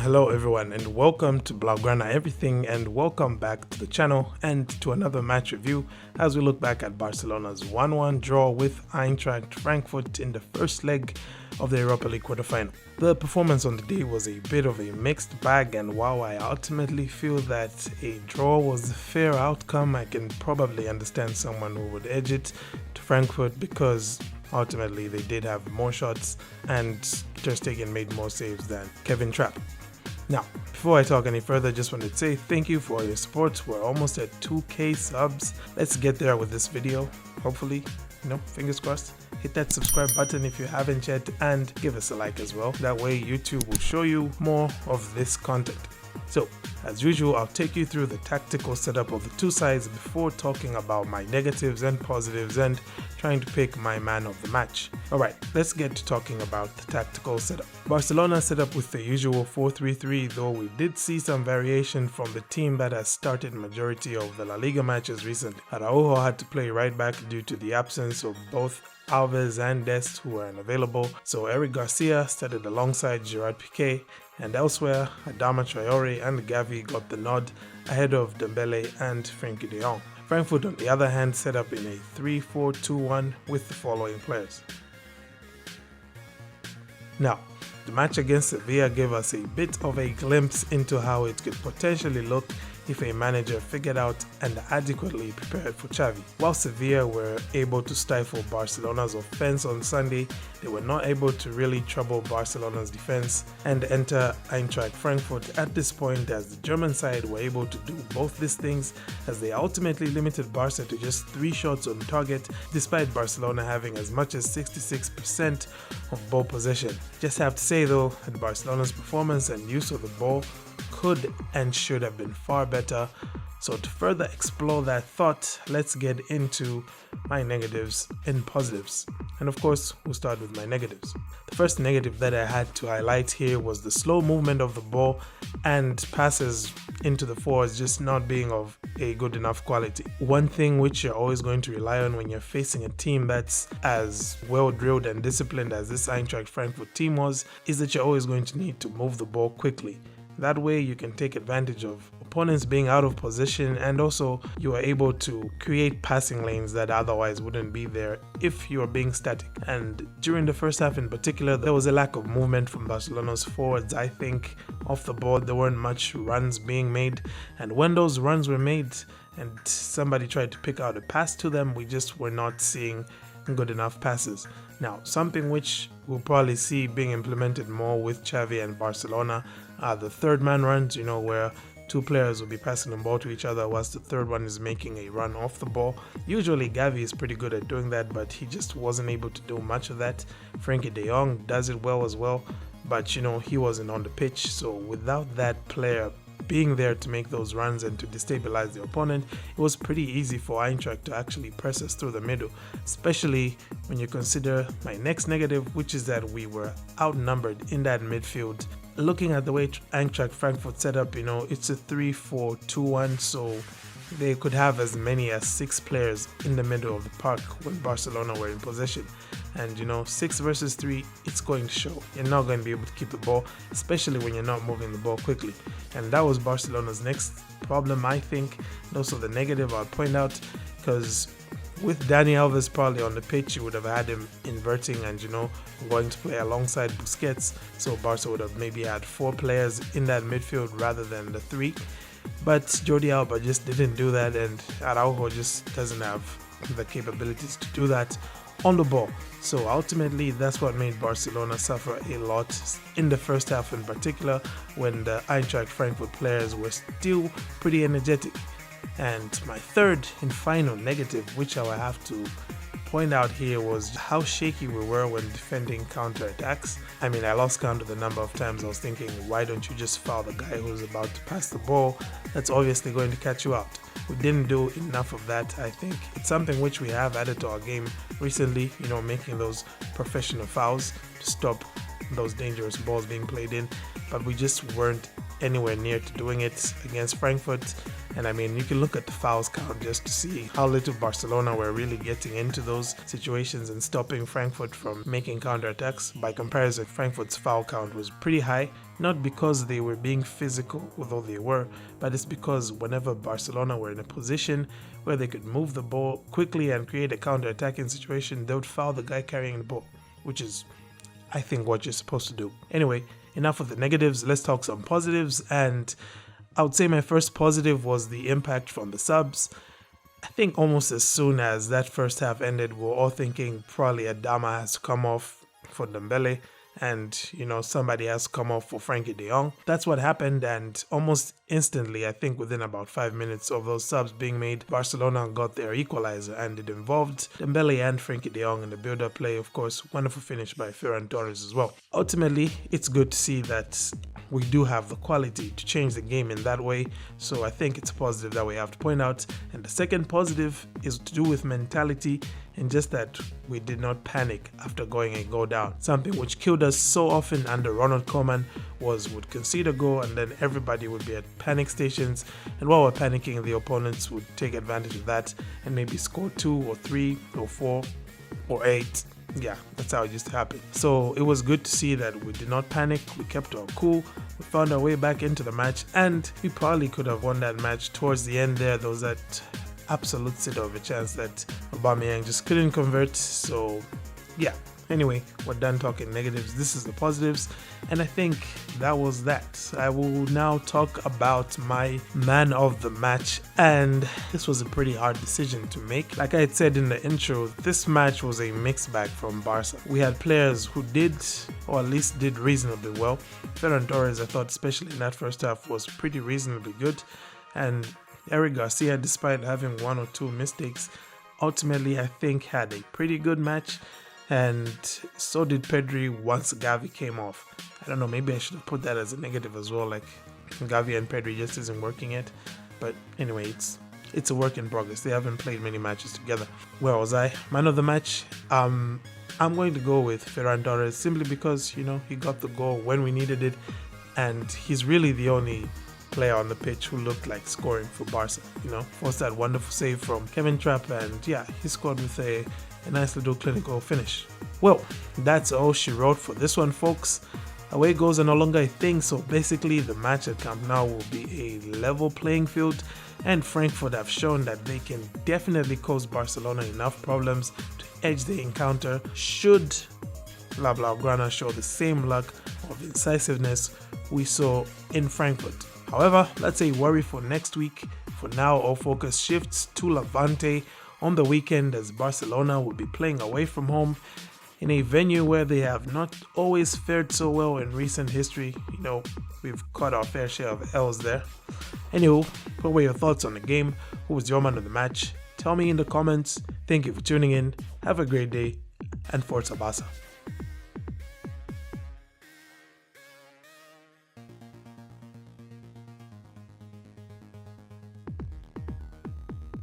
Hello everyone and welcome to Blaugrana Everything, and welcome back to the channel and to another match review as we look back at Barcelona's 1-1 draw with Eintracht Frankfurt in the first leg of the Europa League Quarterfinal. The performance on the day was a bit of a mixed bag, and while I ultimately feel that a draw was a fair outcome, I can probably understand someone who would edge it to Frankfurt because ultimately they did have more shots and Ter Stegen made more saves than Kevin Trapp. Now, before I talk any further, just wanted to say thank you for all your support. We're almost at 2K subs. Let's get there with this video. Hopefully, fingers crossed. Hit that subscribe button if you haven't yet, and give us a like as well. That way YouTube will show you more of this content. So, as usual, I'll take you through the tactical setup of the two sides before talking about my negatives and positives and trying to pick my man of the match. Alright, let's get to talking about the tactical setup. Barcelona set up with the usual 4-3-3, though we did see some variation from the team that has started majority of the La Liga matches recently. Araujo had to play right back due to the absence of both Alves and Dest, who were unavailable, so Eric Garcia started alongside Gerard Piqué, and elsewhere Adama Traore and Gavi got the nod ahead of Dembele and Frenkie de Jong. Frankfurt on the other hand set up in a 3-4-2-1 with the following players. Now, the match against Sevilla gave us a bit of a glimpse into how it could potentially look if a manager figured out and adequately prepared for Xavi. While Sevilla were able to stifle Barcelona's offense on Sunday, they were not able to really trouble Barcelona's defense and enter Eintracht Frankfurt at this point, as the German side were able to do both these things, as they ultimately limited Barca to just 3 shots on target, despite Barcelona having as much as 66% of ball possession. Just have to say though that Barcelona's performance and use of the ball could and should have been far better. So to further explore that thought, let's get into my negatives and positives. And of course, we'll start with my negatives. The first negative that I had to highlight here was the slow movement of the ball and passes into the forwards just not being of a good enough quality. One thing which you're always going to rely on when you're facing a team that's as well drilled and disciplined as this Eintracht Frankfurt team was is that you're always going to need to move the ball quickly. That way you can take advantage of opponents being out of position, and also you are able to create passing lanes that otherwise wouldn't be there if you are being static. And during the first half in particular, there was a lack of movement from Barcelona's forwards. I think off the ball there weren't much runs being made, and when those runs were made and somebody tried to pick out a pass to them, we just were not seeing good enough passes. Now, something which we'll probably see being implemented more with Xavi and Barcelona are the third man runs, where 2 players will be passing the ball to each other whilst the third one is making a run off the ball. Usually Gavi is pretty good at doing that, but he just wasn't able to do much of that. Frenkie de Jong does it well as well, but he wasn't on the pitch, so without that player being there to make those runs and to destabilize the opponent, it was pretty easy for Eintracht to actually press us through the middle, especially when you consider my next negative, which is that we were outnumbered in that midfield. Looking at the way Eintracht Frankfurt set up, it's a 3-4-2-1, so they could have as many as 6 players in the middle of the park when Barcelona were in possession. And 6 versus 3, it's going to show. You're not going to be able to keep the ball, especially when you're not moving the ball quickly. And that was Barcelona's next problem, I think. And also the negative I'll point out, because with Dani Alves probably on the pitch, you would have had him inverting and going to play alongside Busquets, so Barca would have maybe had 4 players in that midfield rather than the 3. But Jordi Alba just didn't do that, and Araujo just doesn't have the capabilities to do that on the ball. So ultimately that's what made Barcelona suffer a lot in the first half, in particular when the Eintracht Frankfurt players were still pretty energetic. And my third and final negative, which I will have to point out here, was how shaky we were when defending counter-attacks. I mean, I lost count of the number of times I was thinking, why don't you just foul the guy who's about to pass the ball? That's obviously going to catch you out. We didn't do enough of that, I think. It's something which we have added to our game recently, making those professional fouls to stop those dangerous balls being played in, but we just weren't anywhere near to doing it against Frankfurt. And I mean, you can look at the fouls count just to see how little Barcelona were really getting into those situations and stopping Frankfurt from making counterattacks. By comparison, Frankfurt's foul count was pretty high, not because they were being physical, although they were, but it's because whenever Barcelona were in a position where they could move the ball quickly and create a counter-attacking situation, they would foul the guy carrying the ball, which is, I think, what you're supposed to do. Anyway, enough of the negatives, let's talk some positives. And I would say my first positive was the impact from the subs. I think almost as soon as that first half ended, we were all thinking probably Adama has to come off for Dembele, and somebody has to come off for Frankie de Jong. That's what happened, and almost instantly, I think within about 5 minutes of those subs being made, Barcelona got their equalizer, and it involved Dembele and Frankie de Jong in the build-up play. Of course, wonderful finish by Ferran Torres as well. Ultimately, it's good to see that we do have the quality to change the game in that way, so I think it's a positive that we have to point out. And the second positive is to do with mentality, and just that we did not panic after going a goal down. Something which killed us so often under Ronald Koeman was would concede a goal and then everybody would be at panic stations, and while we're panicking, the opponents would take advantage of that and maybe score 2 or 3 or 4 or 8. Yeah, that's how it used to happen. So it was good to see that we did not panic, we kept our cool, we found our way back into the match, and we probably could have won that match. Towards the end there was that absolute sit of a chance that Aubameyang just couldn't convert. So yeah, anyway, we're done talking negatives. This is the positives, and I think that was that. I will now talk about my man of the match, and this was a pretty hard decision to make. Like I had said in the intro, this match was a mixed bag from Barca. We had players who did, or at least did reasonably well. Ferran Torres, I thought, especially in that first half, was pretty reasonably good, and Eric Garcia, despite having 1 or 2 mistakes, ultimately I think had a pretty good match, and so did Pedri once Gavi came off. I don't know, maybe I should have put that as a negative as well, like Gavi and Pedri just isn't working yet. But anyway, it's a work in progress. They haven't played many matches together. Where was I? Man of the match? I'm going to go with Ferran Torres simply because, he got the goal when we needed it, and he's really the only player on the pitch who looked like scoring for Barca. Forced that wonderful save from Kevin Trapp, and yeah, he scored with a nice little clinical finish. Well, that's all she wrote for this one, folks. Away goes are no longer a thing, so basically the match at Camp Nou will be a level playing field, and Frankfurt have shown that they can definitely cause Barcelona enough problems to edge the encounter should Blaugrana show the same luck of incisiveness we saw in Frankfurt. However, that's a worry for next week. For now, all focus shifts to Levante on the weekend, as Barcelona will be playing away from home in a venue where they have not always fared so well in recent history. We've caught our fair share of L's there. Anywho, what were your thoughts on the game? Who was your man of the match? Tell me in the comments. Thank you for tuning in. Have a great day, and Forza Barca.